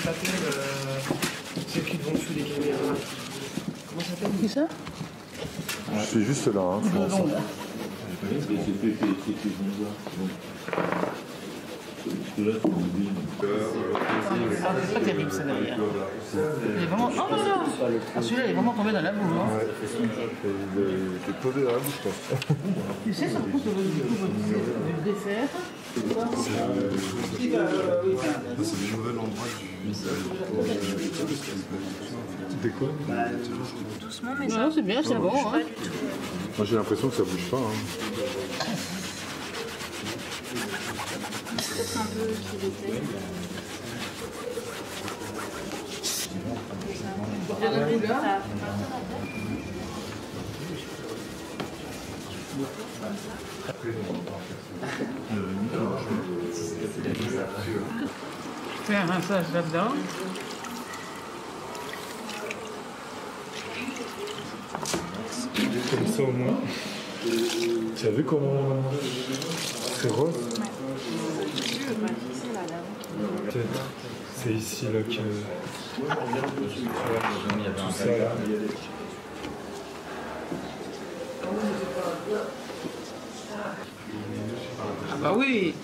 s'appelle ceux qui vont sous les caméras? Comment ça s'appelle? Qui ça? C'est juste là, hein, Non, non. C'est pas terrible ça derrière. Il est vraiment... Oh non, non. Ah, celui-là il est vraiment tombé dans la boue. Hein. Ouais. J'ai posé dans la bouche, je pense. Tu sais, ça coûte le dessert. C'est le nouvel endroit du... C'était quoi? Doucement, mais Non, c'est bien, c'est bon. Hein. Moi j'ai l'impression que ça bouge pas. Hein. peut-être un peu qu'il était. Fais un rinçage là-dedans. Comme ça au moins. Tu as vu comment c'est rose? Peut-être. C'est ici là que... tout ça là. Ah bah oui.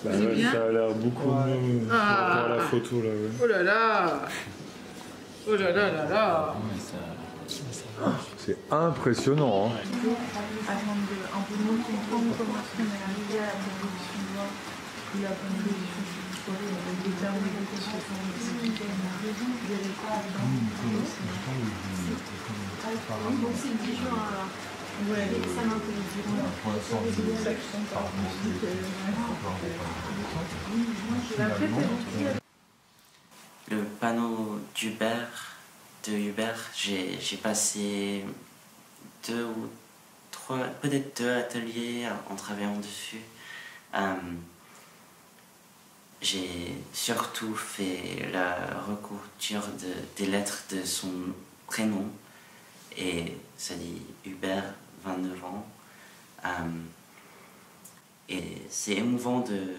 Bah ouais, ça a l'air beaucoup mieux par rapport à la photo là. Ouais. Oh là là. Oh là là là là. C'est impressionnant. Hein. Avant de un peu mieux comprendre comment est-ce qu'on est arrivé à la proposition de loi ou la proposition de soirée avec des termes de négociation donc c'est 10 jours alors. Ouais, ça Le panneau de Uber, j'ai passé 2 ou 3, peut-être 2 ateliers en travaillant dessus. J'ai surtout fait la recouture des lettres de son prénom et ça dit Hubert, 29 ans. Et c'est émouvant de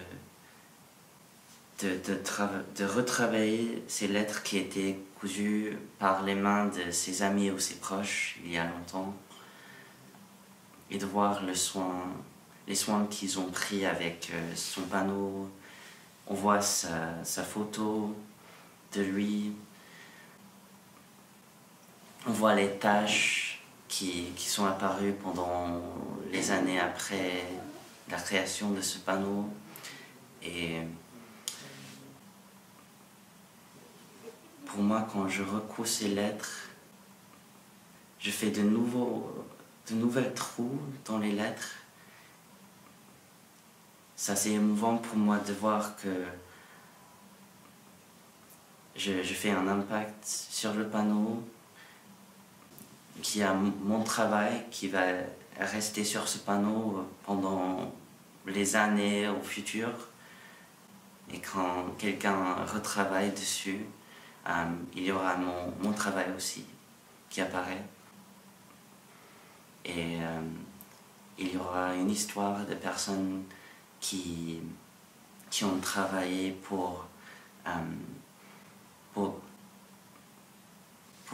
retravailler ces lettres qui étaient cousues par les mains de ses amis ou ses proches il y a longtemps et de voir les soins qu'ils ont pris avec son panneau. On voit sa photo de lui, on voit les taches qui sont apparues pendant les années après la création de ce panneau. Et pour moi, quand je recouds ces lettres, je fais de nouvelles trous dans les lettres. Ça, c'est émouvant pour moi de voir que je fais un impact sur le panneau, qu'il y a mon travail qui va rester sur ce panneau pendant les années au futur. Et quand quelqu'un retravaille dessus, il y aura mon travail aussi qui apparaît. Et il y aura une histoire de personnes qui ont travaillé pour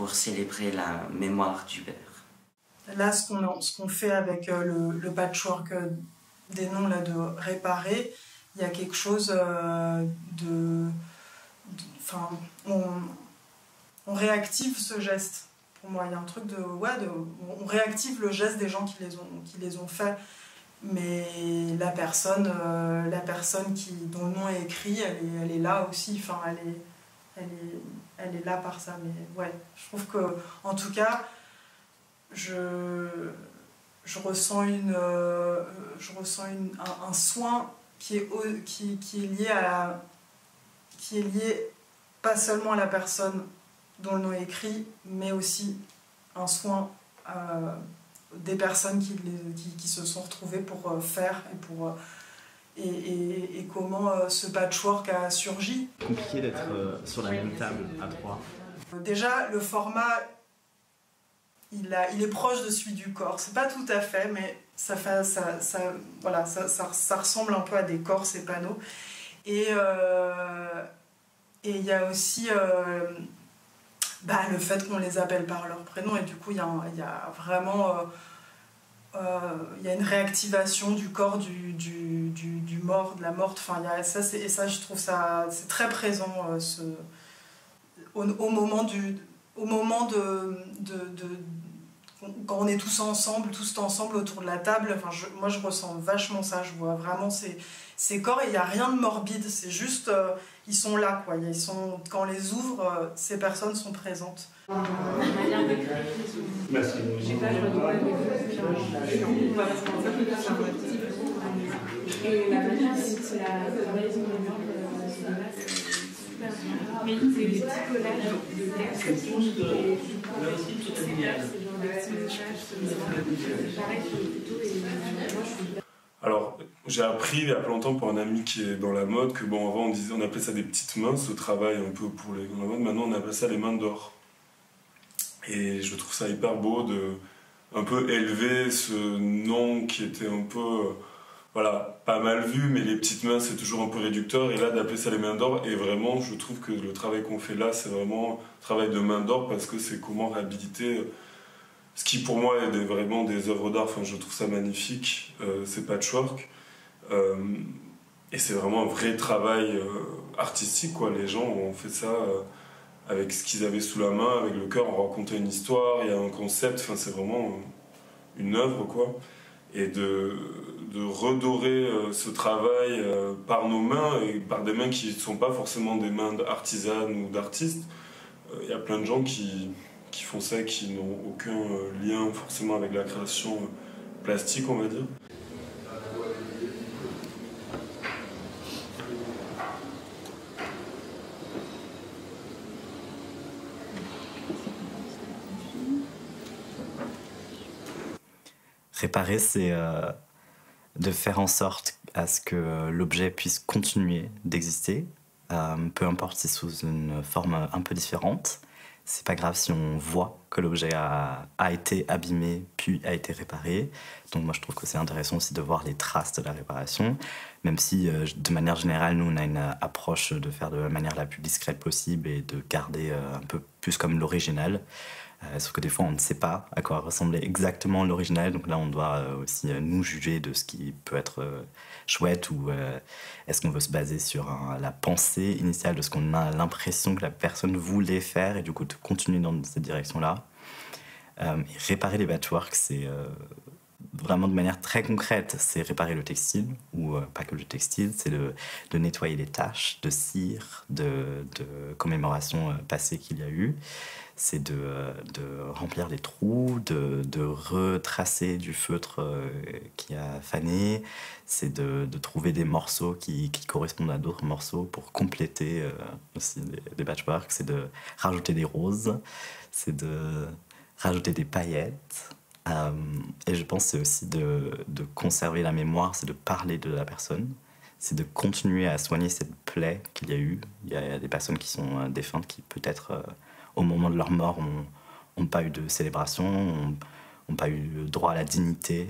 célébrer la mémoire d'Hubert. Là, ce qu'on fait avec le patchwork des noms là, de réparer, il y a quelque chose on réactive ce geste. Pour moi, il y a un truc on réactive le geste des gens qui les ont faits. Mais la personne dont le nom est écrit, elle est là aussi. Enfin, elle est là par ça. Mais ouais, je trouve que, en tout cas, je ressens un soin qui est lié pas seulement à la personne dont le nom est écrit, mais aussi un soin des personnes qui se sont retrouvées pour faire et comment ce patchwork a surgi. C'est compliqué d'être sur la même table à 3. Déjà, le format, il est proche de celui du corps. C'est pas tout à fait, mais ça ressemble un peu à des corps, ces panneaux. Et Et il y a aussi le fait qu'on les appelle par leur prénom, et du coup il y a vraiment il y a une réactivation du corps du mort, de la morte. Enfin, et ça je trouve ça c'est très présent au moment quand on est tous ensemble autour de la table. Enfin, moi je ressens vachement ça, je vois vraiment ces corps, et il n'y a rien de morbide, c'est juste ils sont là, quoi. Quand on les ouvre, ces personnes sont présentes. Merci. Et la manière c'est la raison des morts, mais c'est des petits collages de textes Alors, j'ai appris il y a pas longtemps pour un ami qui est dans la mode que bon, avant on appelait ça des petites mains, ce travail un peu pour les dans la mode, maintenant on appelle ça les mains d'or. Et je trouve ça hyper beau de un peu élever ce nom qui était un peu pas mal vu, mais les petites mains c'est toujours un peu réducteur, et là d'appeler ça les mains d'or, et vraiment je trouve que le travail qu'on fait là c'est vraiment un travail de main d'or, parce que c'est comment réhabiliter ce qui pour moi est vraiment des œuvres d'art. Enfin, je trouve ça magnifique, c'est patchwork, et c'est vraiment un vrai travail artistique, quoi. Les gens ont fait ça avec ce qu'ils avaient sous la main, avec le cœur, on racontait une histoire, il y a un concept, enfin, c'est vraiment une œuvre, quoi. Et de redorer ce travail par nos mains, et par des mains qui ne sont pas forcément des mains d'artisanes ou d'artistes. Il y a plein de gens qui font ça, qui n'ont aucun lien forcément avec la création plastique, on va dire. Réparer, c'est de faire en sorte à ce que l'objet puisse continuer d'exister, peu importe si sous une forme un peu différente. C'est pas grave si on voit que l'objet a été abîmé puis a été réparé. Donc moi je trouve que c'est intéressant aussi de voir les traces de la réparation, même si de manière générale nous on a une approche de faire de la manière la plus discrète possible et de garder un peu plus comme l'original. Sauf que des fois on ne sait pas à quoi ressemblait exactement l'original, donc là on doit aussi nous juger de ce qui peut être chouette, ou est-ce qu'on veut se baser sur la pensée initiale de ce qu'on a l'impression que la personne voulait faire, et du coup de continuer dans cette direction-là. Et réparer les patchworks, c'est vraiment de manière très concrète, c'est réparer le textile, ou pas que le textile, c'est de nettoyer les taches de cire, de commémorations passées qu'il y a eu. C'est de remplir les trous, de retracer du feutre qui a fané, c'est de trouver des morceaux qui correspondent à d'autres morceaux pour compléter aussi des patchworks, c'est de rajouter des roses, c'est de rajouter des paillettes. Et je pense que c'est aussi de conserver la mémoire, c'est de parler de la personne, c'est de continuer à soigner cette plaie qu'il y a eu. Il y a des personnes qui sont défuntes qui peut-être au moment de leur mort n'ont pas eu de célébration, n'ont pas eu droit à la dignité.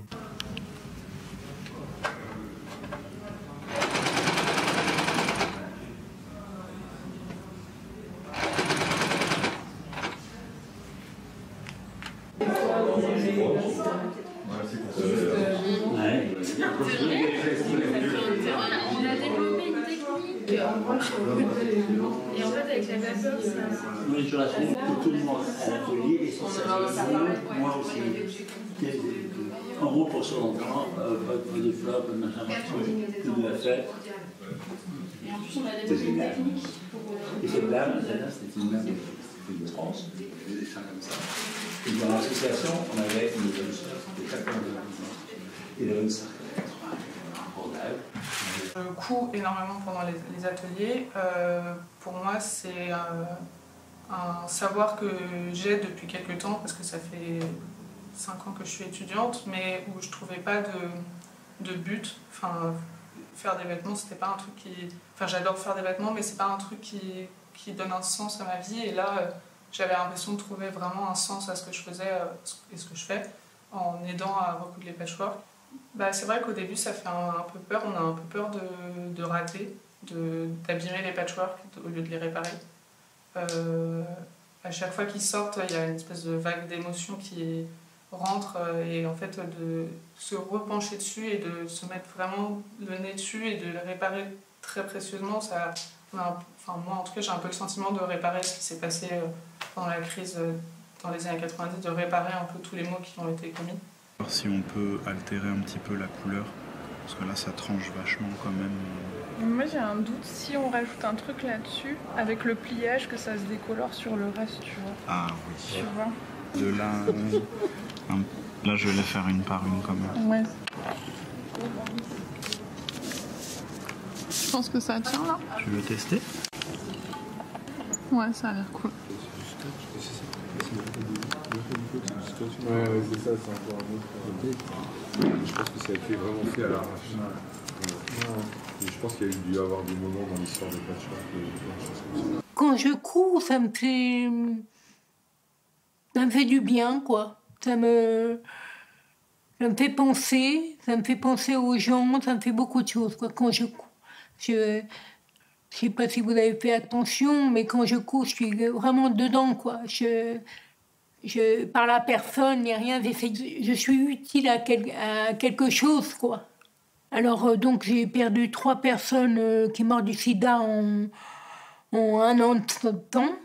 On a développé une technique et en fait avec la vapeur ça... Oui, je raconte que tout le monde à l'atelier et moi aussi. En gros, pour ce longtemps, pas de fleurs, pas de machin, que de la fête. Et en plus on a développé une technique pour... Et cette dame, c'était une dame de France, des dessins comme ça. Et dans l'association, on avait une jeune sœur, c'était chaque mois de. Il avait une sœur qui avait 80 ans. Je cours énormément pendant les ateliers. Pour moi, c'est un savoir que j'ai depuis quelques temps, parce que ça fait 5 ans que je suis étudiante, mais où je ne trouvais pas de but. Enfin, faire des vêtements, c'était pas un truc qui... Enfin, j'adore faire des vêtements, mais c'est pas un truc qui donne un sens à ma vie. Et là, j'avais l'impression de trouver vraiment un sens à ce que je faisais et ce que je fais, en aidant à recoudre les patchworks. C'est vrai qu'au début, ça fait un peu peur. On a un peu peur de rater. d'abîmer les patchworks au lieu de les réparer. À chaque fois qu'ils sortent, il y a une espèce de vague d'émotions qui rentre et en fait de se repencher dessus et de se mettre vraiment le nez dessus et de le réparer très précieusement, ça, enfin, moi en tout cas j'ai un peu le sentiment de réparer ce qui s'est passé pendant la crise dans les années 90, de réparer un peu tous les maux qui ont été commis. Voir si on peut altérer un petit peu la couleur, parce que là ça tranche vachement quand même. Moi j'ai un doute si on rajoute un truc là-dessus, avec le pliage, que ça se décolore sur le reste, tu vois. Ah oui. Tu vois. De là, là je vais les faire une par une quand même. Ouais. Je pense que ça tient là. Tu veux tester? Ouais, ça a l'air cool. Ouais, c'est ça, c'est encore un autre. Je pense que ça a été vraiment fait à l'arrache. Je pense qu'il y a dû y avoir des moments dans l'histoire de patchwork, des choses comme ça. Quand je couds, ça me fait du bien, quoi. Ça me fait penser aux gens, ça me fait beaucoup de choses, quoi, quand je couds. Je sais pas si vous avez fait attention, mais quand je couds, je suis vraiment dedans, quoi. Je parle à personne, ni rien, je suis utile à quelque chose, quoi. Alors, donc, j'ai perdu 3 personnes qui mortent du sida en 1 an de temps,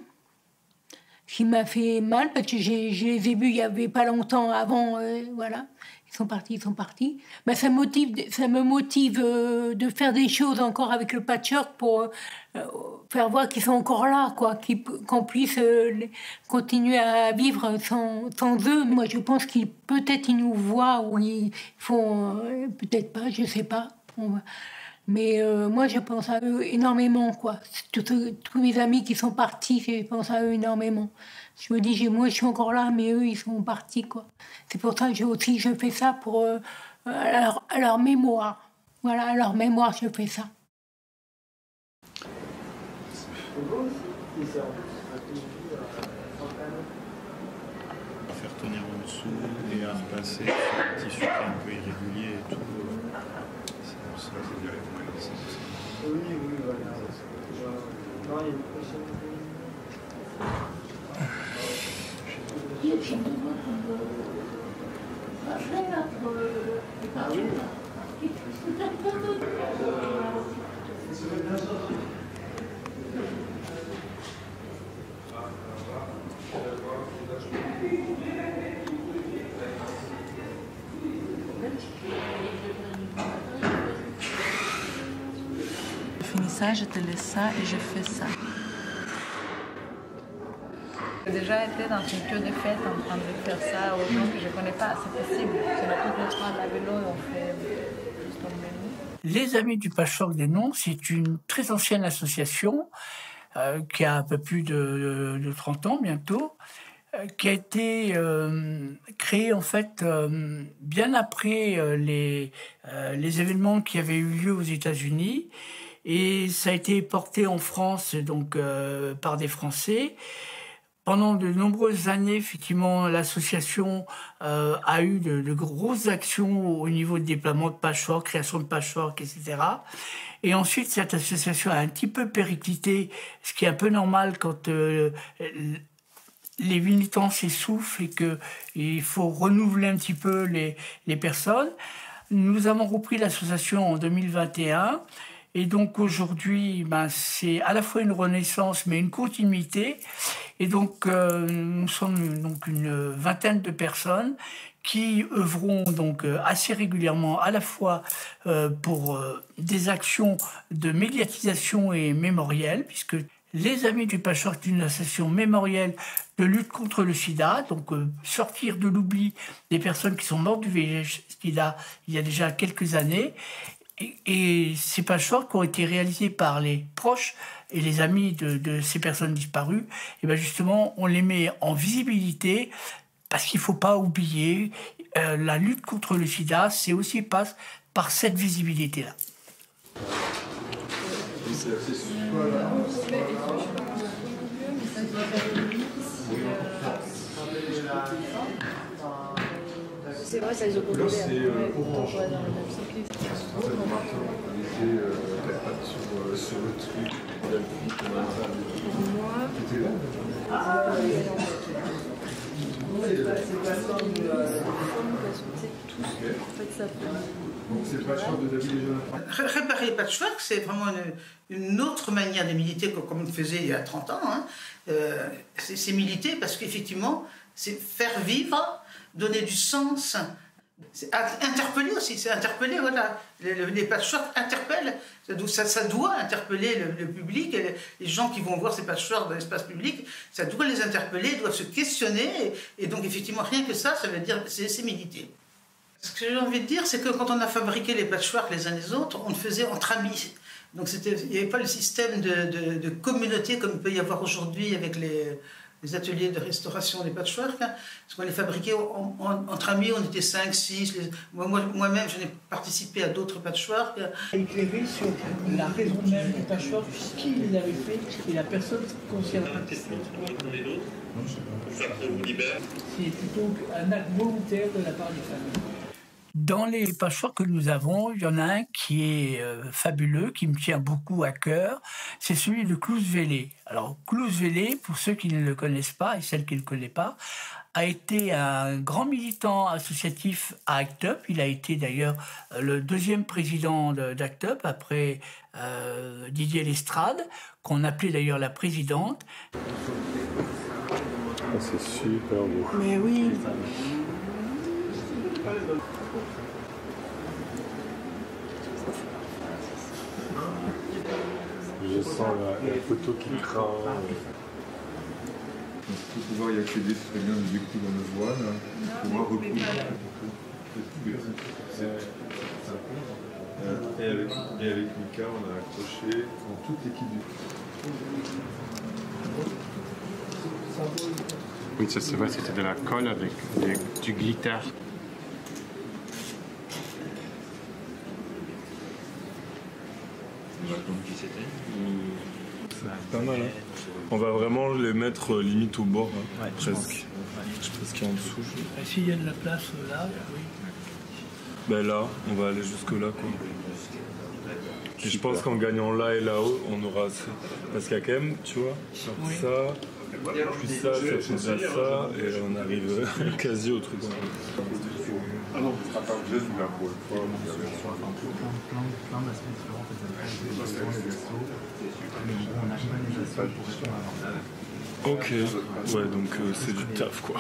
ce qui m'a fait mal, parce que je les ai vus il n'y avait pas longtemps avant, voilà. Ils sont partis. Ben, ça me motive de faire des choses encore avec le patchwork pour faire voir qu'ils sont encore là, quoi, qu'on puisse continuer à vivre sans eux. Moi, je pense qu'ils peut-être ils nous voient ou ils font peut-être pas, je sais pas. Mais moi, je pense à eux énormément, quoi. Tous mes amis qui sont partis, je pense à eux énormément. Je me dis, moi, je suis encore là, mais eux, ils sont partis, quoi. C'est pour ça que je fais ça pour à leur mémoire. Voilà, à leur mémoire, je fais ça. Faire tenir en dessous et à repasser sur un tissu qui est un peu irrégulier et tout. C'est ça, c'est bien. Oui, voilà. Non, il y a une prochaine. Ah oui. Je finis ça, je te laisse ça et je fais ça. J'ai déjà été dans une queue de fête en train de faire ça aux gens que je ne connais pas, c'est possible. C'est notre contrat à la vélo et on fait juste comme vélo. Les Amis du Patchwork des Noms, c'est une très ancienne association qui a un peu plus de 30 ans bientôt, qui a été créée en fait bien après les événements qui avaient eu lieu aux États-Unis. Et ça a été porté en France donc, par des Français. Pendant de nombreuses années, effectivement, l'association a eu de grosses actions au niveau de déploiement de patchwork, création de patchwork, etc. Et ensuite, cette association a un petit peu périclité, ce qui est un peu normal quand les militants s'essoufflent et qu'il faut renouveler un petit peu les personnes. Nous avons repris l'association en 2021. Et donc aujourd'hui, c'est à la fois une renaissance, mais une continuité. Et donc nous sommes donc une vingtaine de personnes qui œuvront donc assez régulièrement à la fois pour des actions de médiatisation et mémorielle, puisque les Amis du Patchwork est une association mémorielle de lutte contre le sida, donc sortir de l'oubli des personnes qui sont mortes du VIH-Sida il y a déjà quelques années. Et ces patchworks ont été réalisés par les proches et les amis de ces personnes disparues. Et bien justement, on les met en visibilité parce qu'il ne faut pas oublier, la lutte contre le sida, c'est aussi passe par cette visibilité-là. C'est vrai, ça les a coupés. Là, c'est orange. En fait, Martin, il était sur Réparer les patchwork, c'est vraiment une autre manière de militer comme on le faisait il y a 30 ans. Hein. C'est militer parce qu'effectivement, c'est faire vivre, donner du sens, interpeller aussi, c'est interpeller, voilà. Les patchwork interpellent, ça doit interpeller le public, et les gens qui vont voir ces patchwork dans l'espace public, ça doit les interpeller, ils doivent se questionner, et donc effectivement, rien que ça veut dire, c'est militer. Ce que j'ai envie de dire, c'est que quand on a fabriqué les patchwork les uns les autres, on le faisait entre amis. Donc il n'y avait pas le système de communauté comme il peut y avoir aujourd'hui avec les ateliers de restauration des patchwork. Hein, parce qu'on les fabriquait entre amis, on était 5, 6. Moi-même, j'en ai participé à d'autres patchwork. Éclairer sur la raison même du patchwork, qui l'avait fait et la personne concernée. C'est plutôt un acte volontaire de la part des familles. Dans les patchwork que nous avons, il y en a un qui est fabuleux, qui me tient beaucoup à cœur, c'est celui de Klaus Welle. Alors Klaus Welle, pour ceux qui ne le connaissent pas et celles qui ne le connaissent pas, a été un grand militant associatif à ACT UP. Il a été d'ailleurs le 2e président d'ACT UP après Didier Lestrade, qu'on appelait d'ailleurs la présidente. C'est super beau. Mais oui. Je sens la photo qui craint. Pour pouvoir y accéder, ce serait bien de découdre dans le voile, pour pouvoir recoudre. Et avec Mika, on a accroché dans toute l'équipe du. Oui, ça c'est vrai, c'était de la colle avec du glitter. C'est pas mal, hein. On va vraiment les mettre limite au bord, hein, ouais, presque. Je pense qu'il y a en dessous. S'il y a de la place là, oui. Ben là, on va aller jusque là, quoi. Et je pense qu'en gagnant là et là-haut, on aura assez. Parce qu'il y a quand même, tu vois, oui. Ça, puis ça fait déjà ça, et on arrive quasi au truc. Ah non, ce sera pas juste là pour le plein d'aspects différents, on n'a pas les assos pour Ok, ouais, donc c'est du taf, quoi.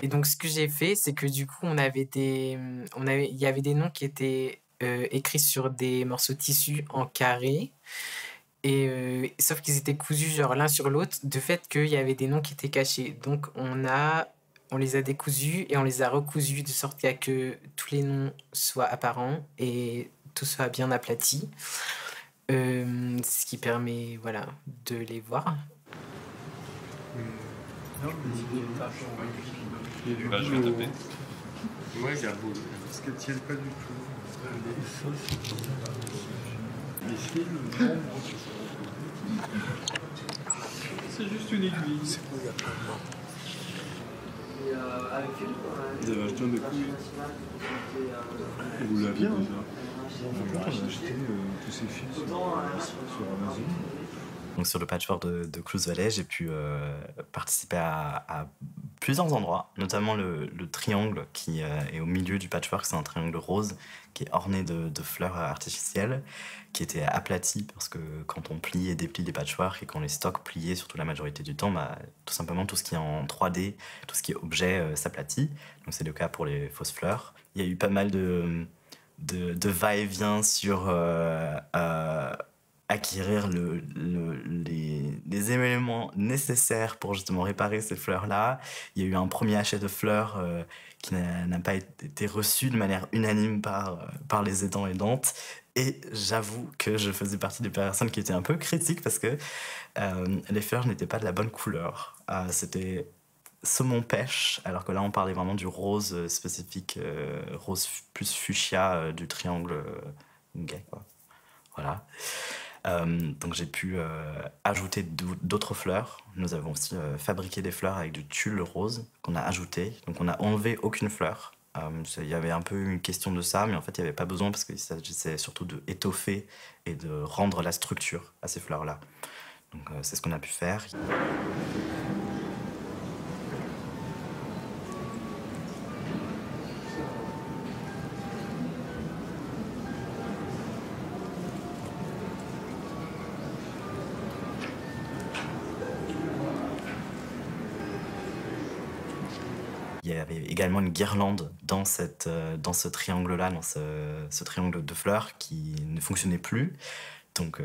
Et donc ce que j'ai fait, c'est que du coup, il y avait des noms qui étaient écrits sur des morceaux de tissu en carré, et sauf qu'ils étaient cousus genre l'un sur l'autre, de fait qu'il y avait des noms qui étaient cachés. Donc on les a décousus et on les a recousus de sorte à que tous les noms soient apparents et tout soit bien aplati, ce qui permet voilà de les voir. Bah, je vais taper. Ouais, Garbo. Parce qu'elles ne tiennent pas du tout. C'est juste une aiguille. C'est pas Vous avez acheté un des couilles? Vous l'aviez déjà? On a acheté tous ces fils sur Amazon. Donc sur le patchwork de Klaus Welle, j'ai pu participer à plusieurs endroits, notamment le triangle qui est au milieu du patchwork. C'est un triangle rose qui est orné de fleurs artificielles, qui était aplati parce que quand on plie et déplie les patchworks et qu'on les stocke pliés, surtout la majorité du temps, bah, tout simplement tout ce qui est en 3D, tout ce qui est objet s'aplatit. Donc c'est le cas pour les fausses fleurs. Il y a eu pas mal de va-et-vient sur acquérir les éléments nécessaires pour justement réparer ces fleurs-là. Il y a eu un premier achat de fleurs qui n'a pas été reçu de manière unanime par les aidants et aidantes. Et j'avoue que je faisais partie des personnes qui étaient un peu critiques parce que les fleurs n'étaient pas de la bonne couleur. C'était saumon pêche, alors que là on parlait vraiment du rose spécifique, rose plus fuchsia du triangle gay, quoi. Voilà. Donc j'ai pu ajouter d'autres fleurs. Nous avons aussi fabriqué des fleurs avec du tulle rose qu'on a ajouté. Donc on n'a enlevé aucune fleur. Il y avait un peu une question de ça, mais en fait il n'y avait pas besoin parce qu'il s'agissait surtout d'étoffer et de rendre la structure à ces fleurs-là. Donc c'est ce qu'on a pu faire. Il y avait également une guirlande dans ce triangle-là, dans ce triangle de fleurs qui ne fonctionnait plus. Donc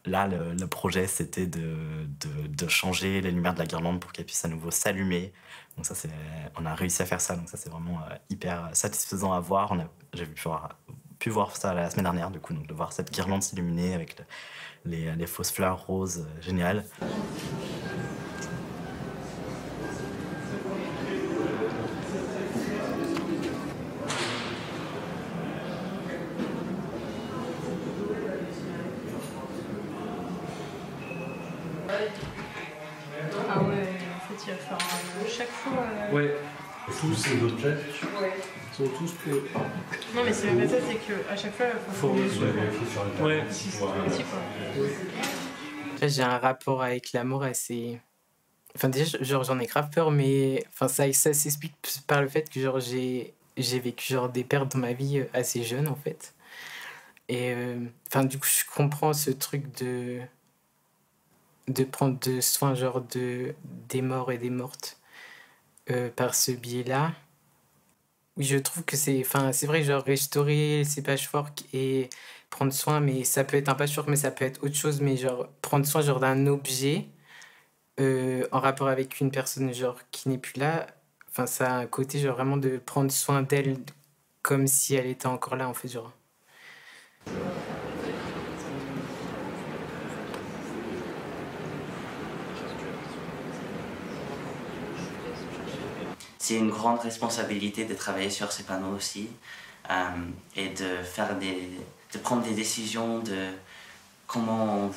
là, le projet, c'était de changer les lumières de la guirlande pour qu'elle puisse à nouveau s'allumer. Donc ça, on a réussi à faire ça. Donc ça, c'est vraiment hyper satisfaisant à voir. J'ai pu voir ça la semaine dernière, du coup, donc de voir cette guirlande s'illuminer avec les fausses fleurs roses, génial. Ah ouais, en fait, il va faire chaque fois. Ouais, tous ces objets Ouais. sont tous que. Non, mais c'est même pas ça, c'est qu'à chaque fois, il faut vérifier sur le ouais, systématique, quoi. J'ai un rapport avec l'amour assez. Enfin, déjà, genre, j'en ai grave peur, mais enfin, ça s'explique par le fait que genre, j'ai vécu genre, des pertes dans ma vie assez jeune, en fait. Et enfin, du coup, je comprends ce truc de prendre soin genre des morts et des mortes par ce biais-là. Oui, je trouve que c'est vrai, genre restaurer ces patchwork et prendre soin, mais ça peut être un patchwork, mais ça peut être autre chose, mais genre prendre soin genre d'un objet en rapport avec une personne genre qui n'est plus là, enfin ça a un côté genre vraiment de prendre soin d'elle comme si elle était encore là en fait genre. C'est une grande responsabilité de travailler sur ces panneaux aussi et de prendre des décisions de comment on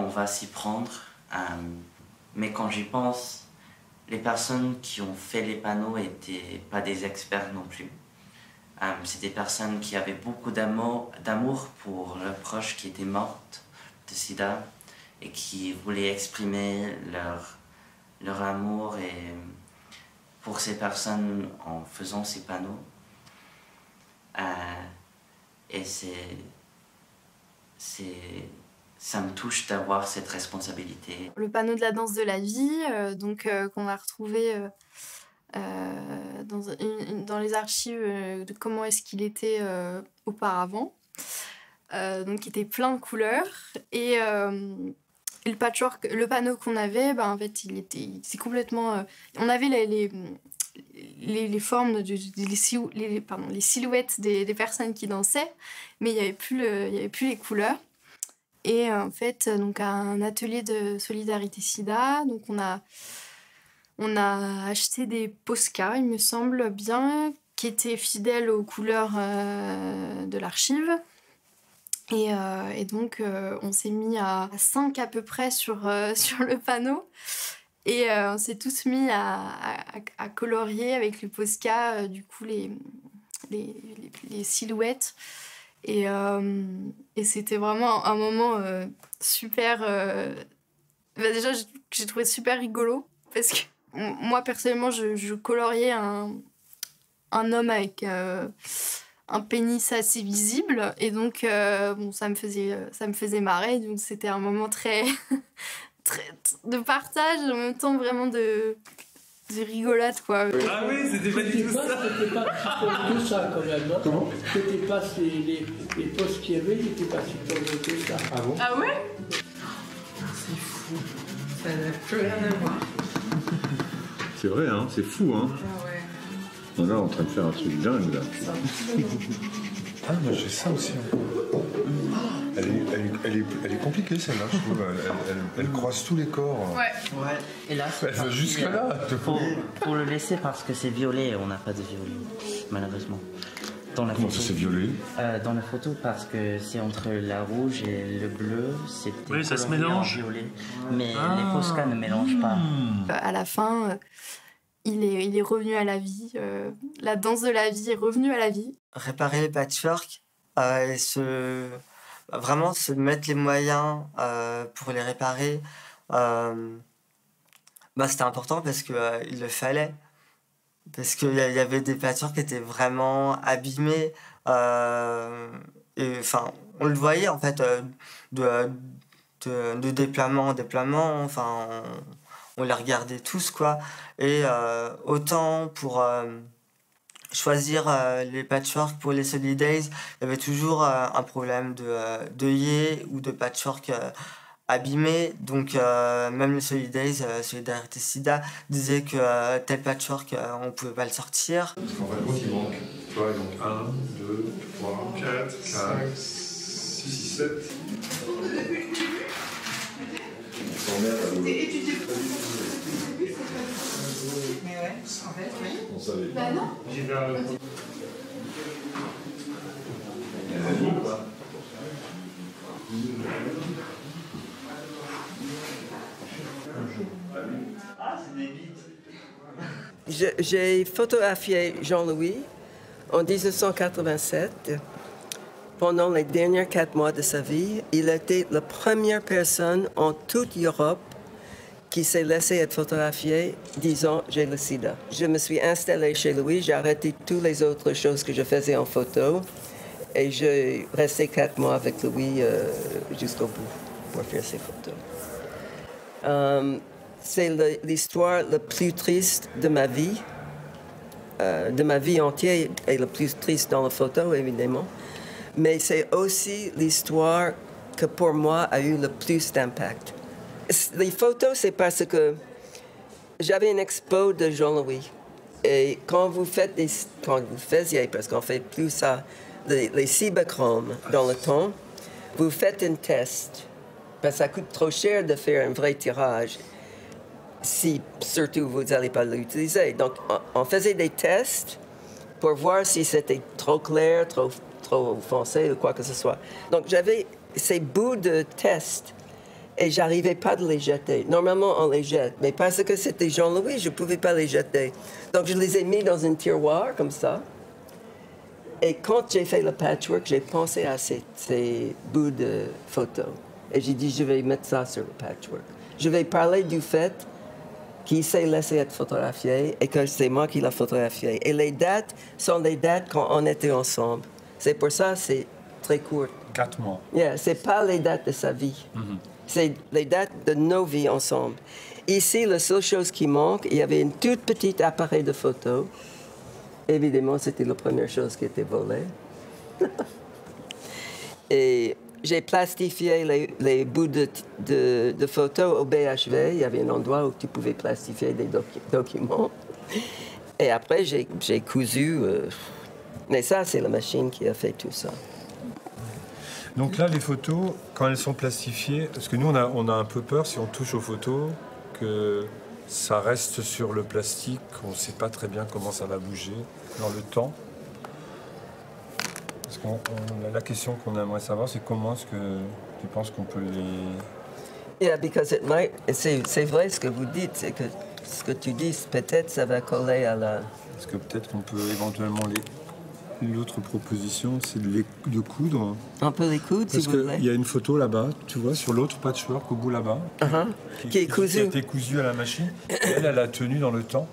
va s'y prendre. Mais quand j'y pense, les personnes qui ont fait les panneaux n'étaient pas des experts non plus. C'est des personnes qui avaient beaucoup d'amour pour leurs proches qui étaient mortes de sida et qui voulaient exprimer leur amour et pour ces personnes en faisant ces panneaux. Et ça me touche d'avoir cette responsabilité. Le panneau de la danse de la vie, qu'on a retrouvé dans les archives de comment est-ce qu'il était auparavant, qui était plein de couleurs. Et le patchwork, le panneau qu'on avait, en fait, c'est complètement... on avait les formes, les silhouettes des personnes qui dansaient, mais il n'y avait plus les couleurs. Et en fait, donc à un atelier de solidarité sida, donc on a acheté des Posca, il me semble bien, qui étaient fidèles aux couleurs de l'archive. Et donc, on s'est mis à 5 à peu près sur le panneau. Et on s'est tous mis à colorier avec le Posca, du coup, les silhouettes. Et c'était vraiment un moment super... déjà, j'ai trouvé super rigolo. Parce que moi, personnellement, je coloriais un homme avec... un pénis assez visible et donc ça me faisait marrer, donc c'était un moment très de partage en même temps vraiment de rigolade quoi. Ah oui, c'était pas du tout ça. C'était pas tout ça quand même, non? Comment? C'était pas les postes qu'il y avait, il n'était pas si tourné que ça. Ah bon? Ah ouais? C'est fou, ça n'a plus rien à voir. C'est vrai, hein, c'est fou, hein. Ah ouais. On est en train de faire un truc dingue là. Ah, moi j'ai ça aussi. Elle est compliquée celle-là, je trouve. Elle croise tous les corps. Ouais. Et là, elle va jusque-là. Pour le laisser parce que c'est violet, on n'a pas de violet, malheureusement. Dans la Comment photo. ça s'est violé Dans la photo, parce que c'est entre la rouge et le bleu, c'était Oui, ça se coloré en mélange. violet. Mais les Posca ne mélangent pas. À la fin, il est revenu à la vie. La danse de la vie est revenue à la vie. Réparer les patchworks, et vraiment se mettre les moyens pour les réparer, c'était important parce qu'il le fallait. Parce qu'il y avait des patchworks qui étaient vraiment abîmés. Enfin, on le voyait en fait de déploiement en déploiement. Enfin, on les regardait tous quoi. Et autant pour choisir les patchworks pour les Solid Days, il y avait toujours un problème d'œillet ou de patchwork abîmé. Donc même le Solid Days, Solidarité Sida, disait que tel patchwork, on ne pouvait pas le sortir. Parce qu'en fait, il manque. Tu vois, donc 1, 2, 3, 4, 5, 6, 7. Mais ouais, en fait, oui. On savait. Bah non. J'ai vers le... J'ai photographié Jean-Louis en 1987. Pendant les derniers 4 mois de sa vie, il était la première personne en toute Europe qui s'est laissé être photographié disant « j'ai le sida ». Je me suis installée chez lui, j'ai arrêté toutes les autres choses que je faisais en photo et j'ai resté 4 mois avec lui jusqu'au bout pour faire ses photos. C'est l'histoire la plus triste de ma vie entière et la plus triste dans la photo, évidemment. Mais c'est aussi l'histoire que pour moi a eu le plus d'impact. Les photos, c'est parce que j'avais une expo de Jean-Louis. Et quand vous faisiez, parce qu'on fait plus ça, les cyberchromes dans le temps, vous faites un test. Parce que ça coûte trop cher de faire un vrai tirage, si surtout vous n'allez pas l'utiliser. Donc, on faisait des tests pour voir si c'était trop clair, trop foncé ou quoi que ce soit. Donc, j'avais ces bouts de test et j'arrivais pas de les jeter. Normalement, on les jette, mais parce que c'était Jean-Louis, je pouvais pas les jeter. Donc, je les ai mis dans un tiroir comme ça. Et quand j'ai fait le patchwork, j'ai pensé à ces bouts de photos. Et j'ai dit, je vais mettre ça sur le patchwork. Je vais parler du fait qu'il s'est laissé être photographié et que c'est moi qui l'ai photographié. Et les dates sont les dates quand on était ensemble. C'est pour ça que c'est très court. 4 mois. Yeah, c'est pas les dates de sa vie. C'est les dates de nos vies ensemble. Ici, la seule chose qui manque, il y avait une toute petite appareil de photo. Évidemment, c'était la première chose qui était volée. Et j'ai plastifié les bouts de photos au BHV. Il y avait un endroit où tu pouvais plastifier des documents. Et après, j'ai cousu. Mais ça, c'est la machine qui a fait tout ça. Donc là, les photos, quand elles sont plastifiées, parce que nous, on a un peu peur, si on touche aux photos, que ça reste sur le plastique. On ne sait pas très bien comment ça va bouger dans le temps. Parce que la question qu'on aimerait savoir, c'est comment est-ce que tu penses qu'on peut les... Yeah, because it might... C'est vrai ce que vous dites, c'est que ce que tu dis, peut-être ça va coller à la... Parce que peut-être qu'on peut éventuellement les... L'autre proposition, c'est de coudre. On peut les coudre, si vous voulez. Parce qu'il y a une photo là-bas, tu vois, sur l'autre patchwork, au bout là-bas, qui est cousue. Qui a été cousue à la machine. Elle a tenu dans le temps.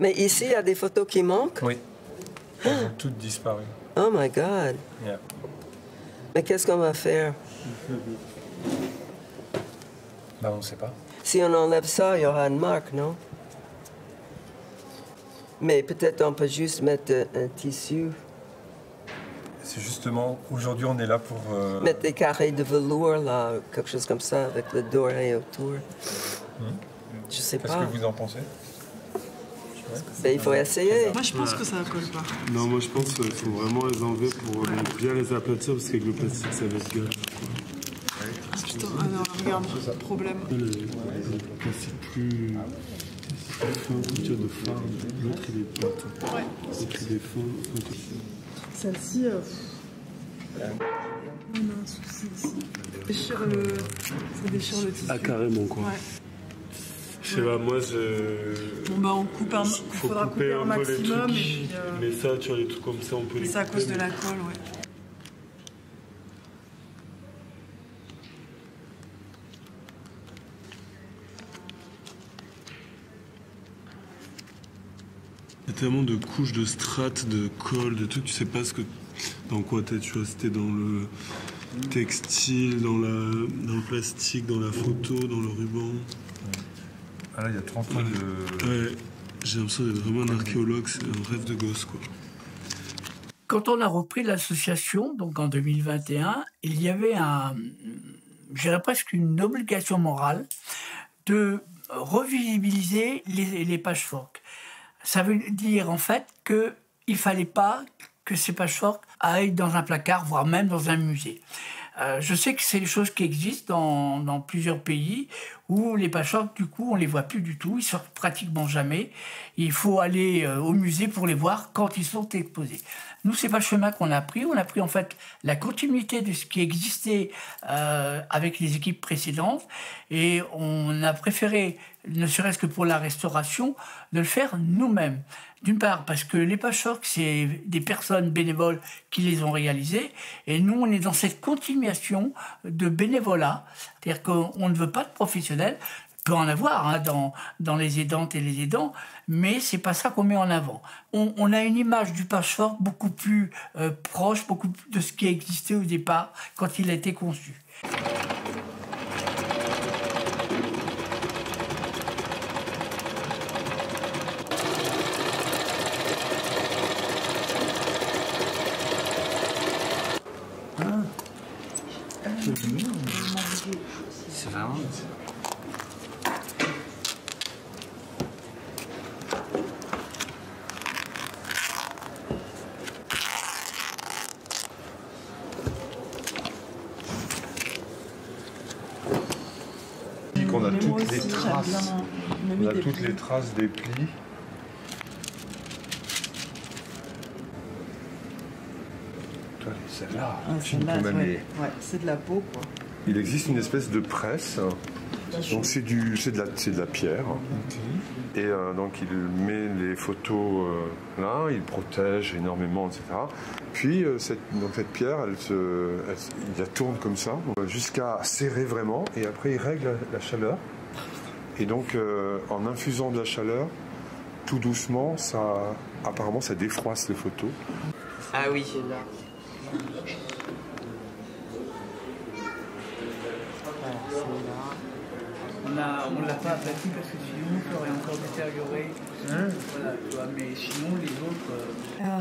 Mais ici, il y a des photos qui manquent? Oui. Elles ont toutes disparu. Oh my God. Yeah. Mais qu'est-ce qu'on va faire? On ne sait pas. Si on enlève ça, il y aura une marque, non? Mais peut-être on peut juste mettre un tissu. C'est justement, aujourd'hui, on est là pour... Mettre des carrés de velours, là, quelque chose comme ça, avec le doré autour. Je sais pas. Qu'est-ce que vous en pensez? Ben, il faut essayer. Moi, je pense que ça ne colle pas. Non, moi, je pense qu'il faut vraiment les enlever pour bien les aplatir, parce qu'avec le plastique, ça va être galère. Putain, alors, regarde, problème. Le plastique plus fin, couture de fin, l'autre, il est plate. Ouais. C'est plus des fins. Celle-ci, on a un souci ici. Ça déchire le tissu. Ah, carrément, quoi. Ouais. Je sais pas, moi, je... Bon, bah, on coupe un... Il faudra couper un maximum. Et puis, mais ça, tu vois, les trucs comme ça, on peut les couper. C'est à cause de la colle, ouais. Il y a tellement de couches de strates, de colle, de trucs, tu sais pas dans quoi t'es, tu vois, c'était dans le textile, dans le plastique, dans la photo, dans le ruban. Ah là, il y a 30 ans de... Ouais, j'ai l'impression d'être vraiment un archéologue, c'est un rêve de gosse, quoi. Quand on a repris l'association, donc en 2021, il y avait je dirais presque une obligation morale de revisibiliser les patchwork. Ça veut dire en fait qu'il ne fallait pas que ces patchwork aillent dans un placard, voire même dans un musée. Je sais que c'est des choses qui existent dans plusieurs pays où les patchwork, du coup, on ne les voit plus du tout, ils sortent pratiquement jamais. Il faut aller au musée pour les voir quand ils sont exposés. Nous, c'est pas le chemin qu'on a pris. On a pris en fait la continuité de ce qui existait avec les équipes précédentes et on a préféré, ne serait-ce que pour la restauration, de le faire nous-mêmes. D'une part, parce que les patchwork, c'est des personnes bénévoles qui les ont réalisés. Et nous, on est dans cette continuation de bénévolat. C'est-à-dire qu'on ne veut pas de professionnels. Il peut en avoir hein, dans les aidantes et les aidants, mais c'est pas ça qu'on met en avant. On a une image du patchwork beaucoup plus proche, beaucoup plus de ce qui existait au départ quand il a été conçu. C'est vraiment... On a toutes les traces. On a toutes les traces des plis. Toi, celle-là, c'est de la peau, quoi. Il existe une espèce de presse. Donc c'est de la pierre. Et donc il met les photos là, il protège énormément, etc. Puis cette pierre, il la tourne comme ça, jusqu'à serrer vraiment, et après il règle la chaleur. Et donc en infusant de la chaleur, tout doucement, apparemment ça défroisse les photos. Ah oui. On l'a pas aplati parce que sinon ça aurait encore détérioré. Voilà, tu vois, mais sinon les autres...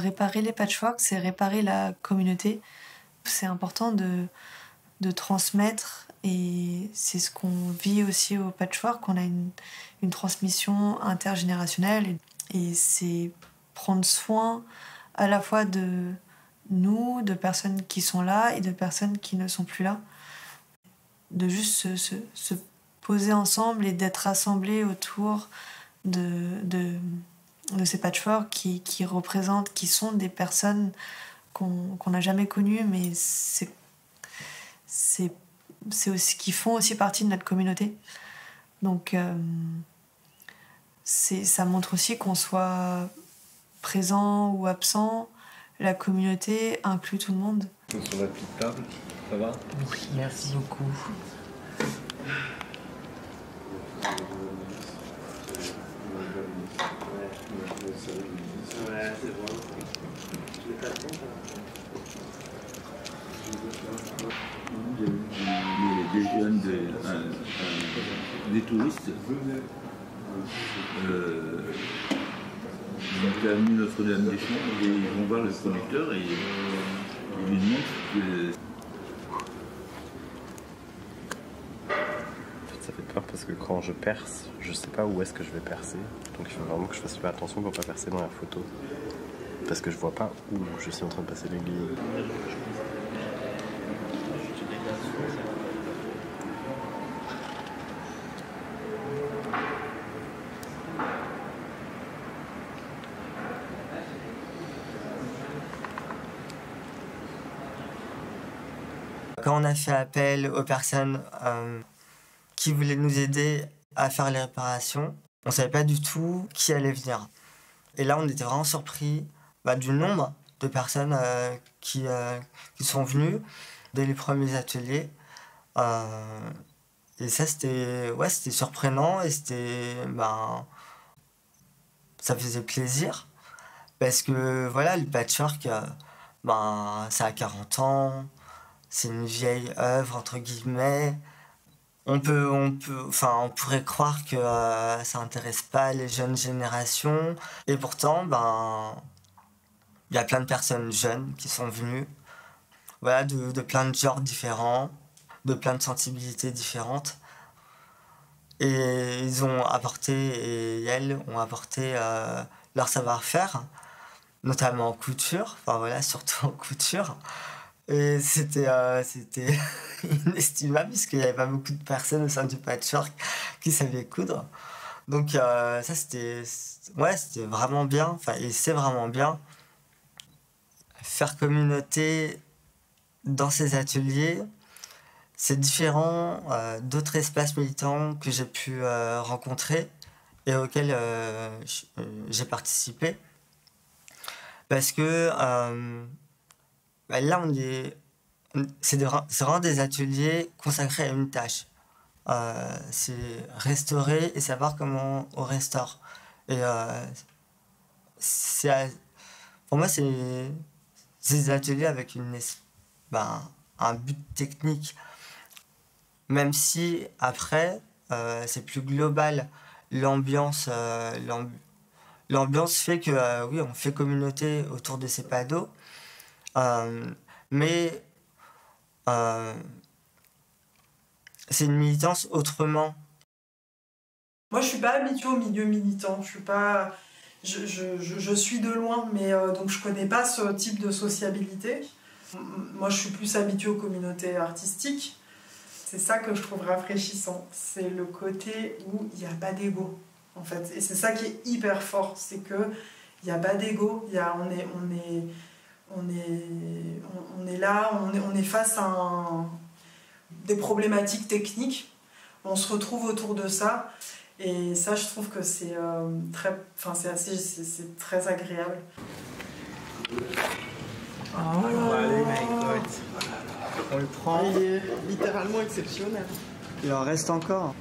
Réparer les patchwork, c'est réparer la communauté. C'est important de transmettre et c'est ce qu'on vit aussi au patchwork. On a une transmission intergénérationnelle et c'est prendre soin à la fois de nous, de personnes qui sont là et de personnes qui ne sont plus là. De juste se poser ensemble et d'être rassemblés autour de ces patchwork qui représentent, qui sont des personnes qu'on n'a jamais connues, mais c'est aussi qui font aussi partie de notre communauté. Donc ça montre aussi qu'on soit présent ou absent, la communauté inclut tout le monde. Sur la petite table, ça va? Oui, merci beaucoup. Des jeunes, des touristes. Donc, à Notre-Dame-des-Champs, et ils vont voir le producteur et ils lui montrent que. Ça fait peur parce que quand je perce, je sais pas où est-ce que je vais percer. Donc il faut vraiment que je fasse super attention pour pas percer dans la photo. Parce que je vois pas où je suis en train de passer l'aiguille. Quand on a fait appel aux personnes qui voulaient nous aider à faire les réparations, on ne savait pas du tout qui allait venir. Et là, on était vraiment surpris du nombre de personnes qui sont venues dès les premiers ateliers. Et ça, c'était surprenant et ça faisait plaisir. Parce que voilà, le patchwork, ça a 40 ans, c'est une vieille œuvre, entre guillemets. On pourrait croire que ça n'intéresse pas les jeunes générations. Et pourtant, il y a plein de personnes jeunes qui sont venues, voilà, de plein de genres différents, de plein de sensibilités différentes. Et ils ont apporté, et elles ont apporté leur savoir-faire, notamment en couture, surtout en couture. Et c'était inestimable, puisqu'il n'y avait pas beaucoup de personnes au sein du patchwork qui savaient coudre. Donc ça, c'était vraiment bien, et c'est vraiment bien. Faire communauté dans ces ateliers, c'est différent d'autres espaces militants que j'ai pu rencontrer et auxquels j'ai participé. Parce que là, c'est vraiment des ateliers consacrés à une tâche. C'est restaurer et savoir comment on restaure. Et pour moi, c'est des ateliers avec un but technique. Même si, après, c'est plus global. L'ambiance fait que, oui, on fait communauté autour de ces panneaux. Mais c'est une militance autrement. Moi, je suis pas habituée au milieu militant. Je suis de loin, mais donc je connais pas ce type de sociabilité. Moi, je suis plus habituée aux communautés artistiques. C'est ça que je trouve rafraîchissant. C'est le côté où il n'y a pas d'ego, en fait. Et c'est ça qui est hyper fort. C'est qu'il n'y a pas d'ego. On est là, on est face à des problématiques techniques. On se retrouve autour de ça. Et ça, je trouve que c'est très agréable. Allez, écoute. On le prend. Il est littéralement exceptionnel. Il en reste encore.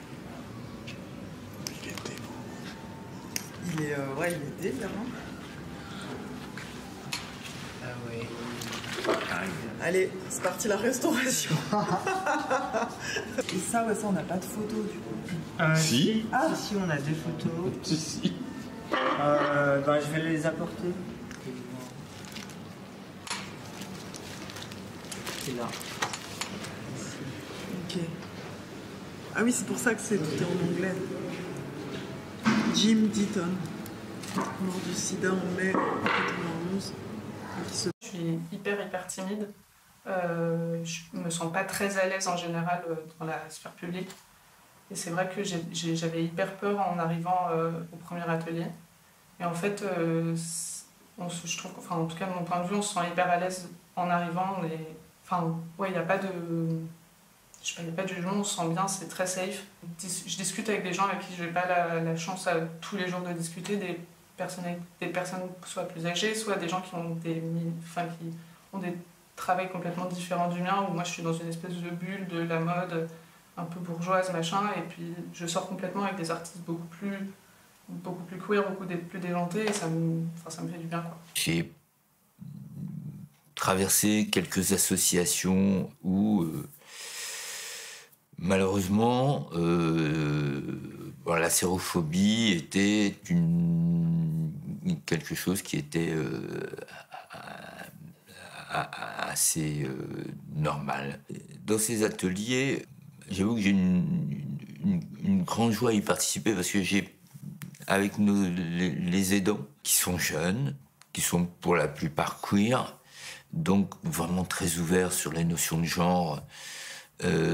Il est délire, hein. Ah oui. Allez, c'est parti la restauration. Et ça, on n'a pas de photos du coup. Si. Ah, si, on a des photos. Si. Je vais les apporter. C'est là. Ok. Ah oui, c'est pour ça que tout est en anglais. Jim Deaton, mort du sida en mai 1991. Je suis hyper timide. Je me sens pas très à l'aise en général dans la sphère publique. Et c'est vrai que j'avais hyper peur en arrivant au premier atelier. Et en fait, je trouve, en tout cas de mon point de vue, on se sent hyper à l'aise en arrivant. Il n'y a pas de... il n'y a pas de jugement, on se sent bien, c'est très safe. Je discute avec des gens avec qui je n'ai pas la chance tous les jours de discuter, des personnes soit plus âgées, soit des gens qui ont des travails complètement différents du mien, où moi je suis dans une espèce de bulle de la mode un peu bourgeoise, machin, et puis je sors complètement avec des artistes beaucoup plus queer, beaucoup plus déjantés, et ça me fait du bien, quoi. J'ai traversé quelques associations où malheureusement la sérophobie était quelque chose qui était assez normal. Dans ces ateliers, j'avoue que j'ai une grande joie à y participer parce que j'ai, avec les aidants, qui sont jeunes, qui sont pour la plupart queer, donc vraiment très ouverts sur les notions de genre,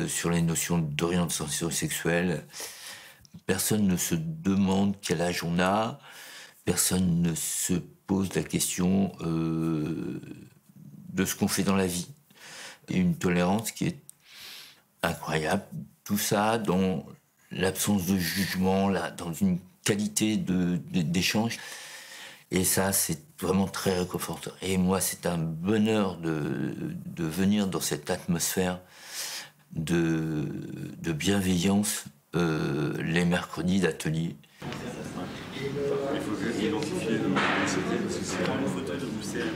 sur les notions d'orientation sexuelle. Personne ne se demande quel âge on a, personne ne se pose la question de ce qu'on fait dans la vie. et une tolérance qui est incroyable. Tout ça dans l'absence de jugement, là, dans une qualité d'échange. Et ça, c'est vraiment très réconfortant. Et moi, c'est un bonheur de venir dans cette atmosphère de bienveillance les mercredis d'atelier. Il faut identifier le CD parce que c'est une photo de Bruxelles.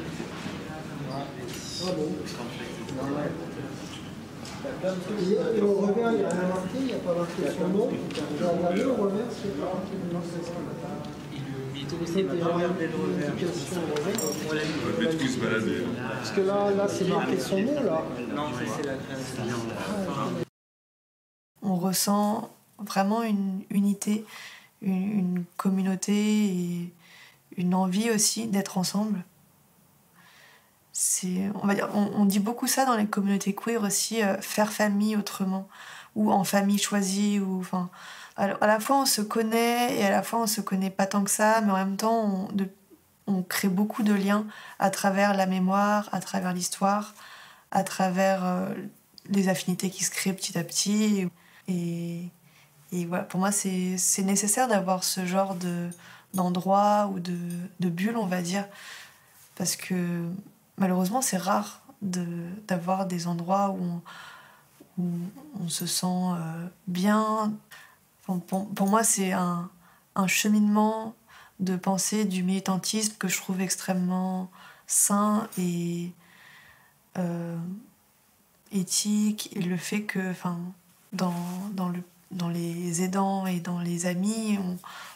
Et au revers, il y a rien marqué, il n'y a pas marqué son nom. J'ai regardé au revers, c'est pas marqué le nom de ça. Il va pas regarder le revers. On va tous se balader. Parce que là c'est marqué son nom, là. Non, c'est la création. On ressent vraiment une unité, une communauté et une envie aussi d'être ensemble. On va dire, on dit beaucoup ça dans les communautés queer aussi, faire famille autrement, ou en famille choisie, ou enfin. À la fois on se connaît et à la fois on se connaît pas tant que ça, mais en même temps on crée beaucoup de liens à travers la mémoire, à travers l'histoire, à travers les affinités qui se créent petit à petit. Et voilà, pour moi c'est nécessaire d'avoir ce genre d'endroit ou de bulle, on va dire, parce que malheureusement, c'est rare d'avoir des endroits où on se sent bien. Pour moi, c'est un cheminement de pensée du militantisme que je trouve extrêmement sain et éthique. Et le fait que dans les aidants et dans les amis,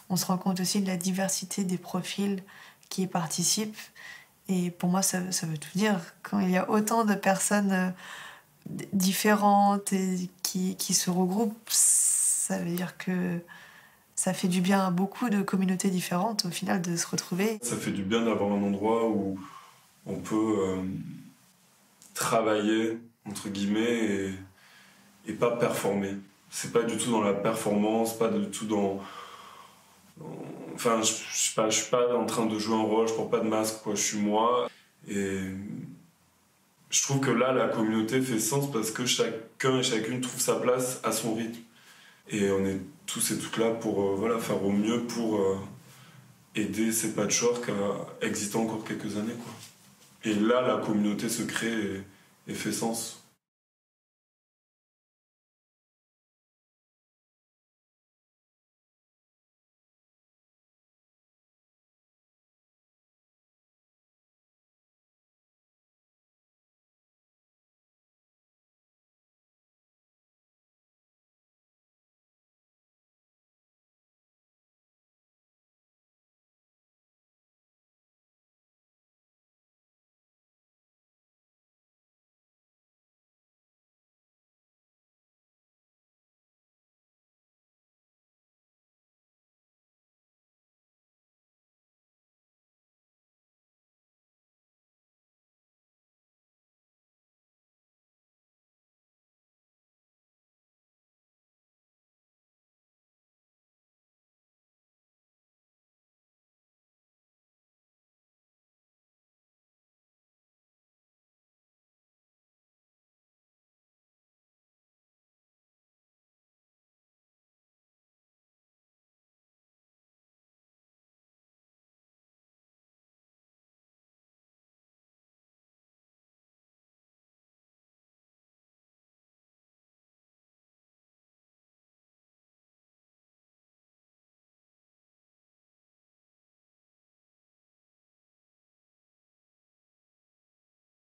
on se rend compte aussi de la diversité des profils qui y participent. Et pour moi, ça veut tout dire. Quand il y a autant de personnes différentes et qui se regroupent, ça veut dire que ça fait du bien à beaucoup de communautés différentes, au final, de se retrouver. Ça fait du bien d'avoir un endroit où on peut travailler, entre guillemets, et pas performer. C'est pas du tout dans la performance, pas du tout dans... Enfin, je suis pas en train de jouer un rôle, je porte pas de masque, quoi. Je suis moi. Et je trouve que là, la communauté fait sens parce que chacun et chacune trouve sa place à son rythme. Et on est tous et toutes là pour faire au mieux pour aider ces patchwork à exister encore quelques années, quoi. Et là, la communauté se crée et fait sens.